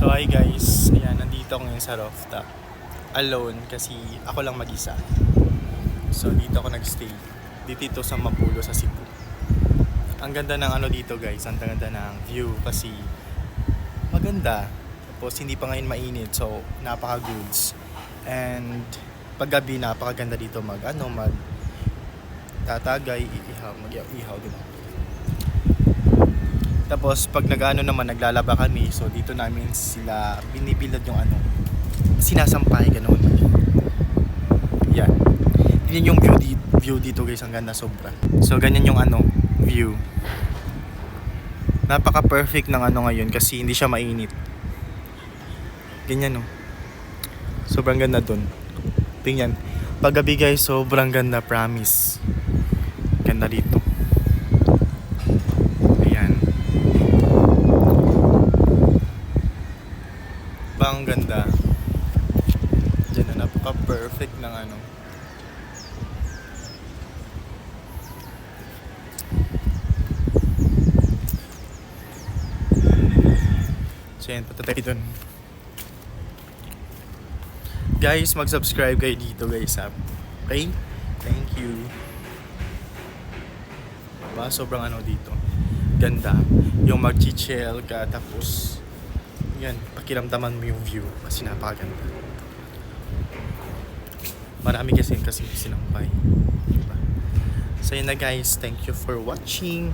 So hi guys, ayan, nandito ako ngayon sa rooftop. Alone kasi ako lang mag-isa. So dito ako nagstay. Dito sa Mapulo sa Cebu. Ang ganda ng ano dito guys, ang ganda ng view kasi maganda. Tapos hindi pa ngayon mainit, so napaka-goods. And paggabi napakaganda dito mag tatagay, mag-ihaw din. Tapos pag naglalaba kami, so dito namin sila binibilad yung sinasampay ganun. Yan. Yun yung view dito guys, ang ganda sobra. So ganyan yung view. Napaka-perfect ng ngayon kasi hindi siya mainit. Ganyan sobrang ganda dun. Tingnan. Paggabi guys, sobrang ganda, promise. Ganda dito. Ang ganda. Diyan na napaka-perfect ng So yan, patatay dun. Guys, mag-subscribe kayo dito guys ha. Okay? Thank you. Sobrang dito. Ganda. Yung mag-chill ka tapos yan, pakiramdaman mo yung view kasi napakaganda. Marami kasi sinampay. Diba? So yun na guys, thank you for watching.